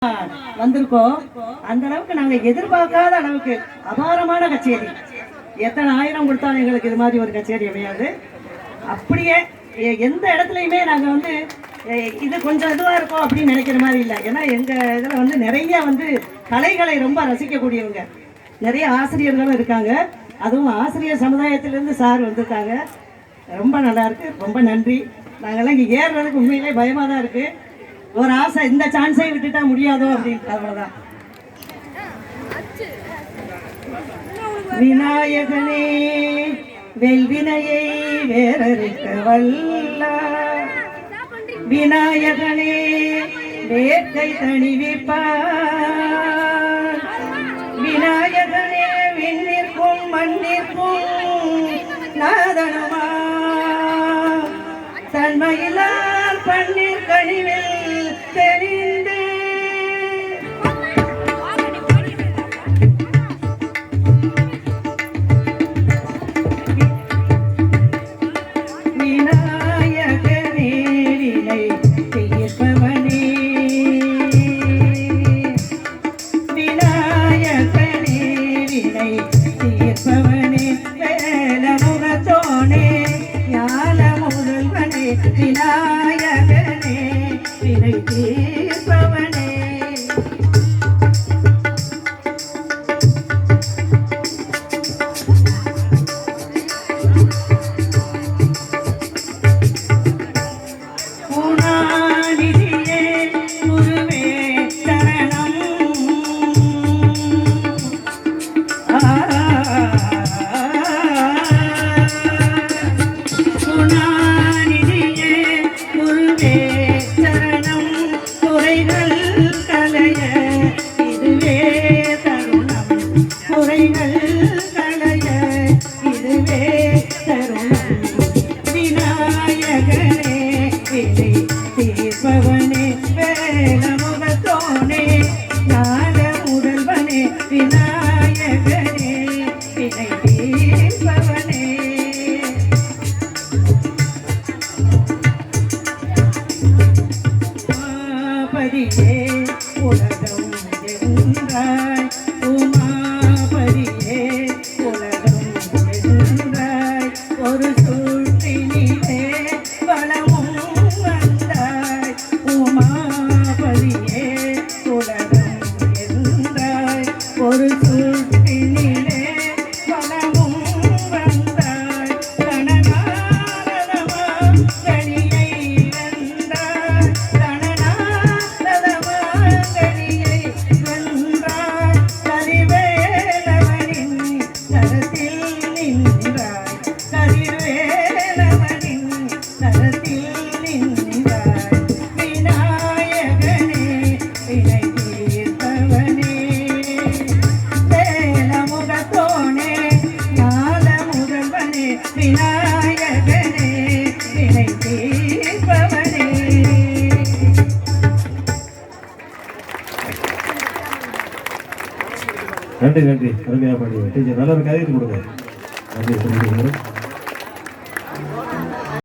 வந்திருக்கோம். அந்த அளவுக்கு நாங்க எதிர்பார்க்காத அளவுக்கு அபாரமான கச்சேரி. எத்தனை ஆயிரம் கொடுத்தாலும் எங்களுக்கு இது மாதிரி ஒரு கச்சேரி அமையாது. அப்படியே எந்த இடத்துலையுமே நாங்க வந்து இது கொஞ்சம் இதுவா இருக்கும் அப்படின்னு நினைக்கிற மாதிரி இல்லை. ஏன்னா எங்க இதுல வந்து நிறைய வந்து கலைகளை ரொம்ப ரசிக்கக்கூடியவங்க, நிறைய ஆசிரியர்களும் இருக்காங்க. அதுவும் ஆசிரியர் சமுதாயத்திலிருந்து சார் வந்திருக்காங்க. ரொம்ப நல்லா இருக்கு, ரொம்ப நன்றி. நாங்கெல்லாம் இங்கே ஏறுறதுக்கு உண்மையிலே பயமாக தான் இருக்கு. ஒரு ஆசை, இந்த சான்ஸை விட்டுட்டா முடியாதோ அப்படின்னு. அவ்வளோதான். விநாயகனே வெல்வினையை வேறறுக்க வல்லார், விநாயகனே வேட்கை தணிவிப்பார், விநாயகனே விண்ணிற்கும் மண்ணிற்கும் நாதனமா, தன்மையிலார் பன்னீர் கழிவில் தெரிந்து விநாயகனே வினை தீர்ப்பவனே, விநாயகனே வினை தீர்ப்பவனே, வேலமுகத்தோனே ஞான முதல்வனே, விநாயகனே வினை தீர்ப்பவனே. குணாநிதியே குருவே சரணம், குணாநிதியே குருவே சரணம், குறைகள் களைய இதுவே தருணம், குறைகள் களைய இதுவே தருணம், விநாயகனே வினை தீர்ப்பவனே, வேலமுகத்தோனே ஞான முதல்வனே, விநாயகனே வினை தீர்ப்பவனே. உமாபதியே உலகம் என்றாய், உமாபதியே உலகம் என்றாய், ஒரு சுற்றினிலே வளமும் வந்தாய், உமாபதியே உலகம் என்றாய், ஒரு சுற்றினிலே வளமும் வந்தாய், கணநாதமா கணியை வென்றாய், கணநாதமா கணியை வென்றாய், கரிவேலவனின் கரத்தில் நின்றாய், கரிவேலவனின் கரத்தில் நின்றாய், விநாயகனே வினை தீர்ப்பவனே, வேலமுகத்தோனே ஞான முதல்வனே, விநாயகனே வினை தீர்ப்பவனே. நன்றி நன்றி, அருமையாக பாடுங்க டீச்சர். நல்ல ஒரு கதைத்து கொடுங்க. நன்றி.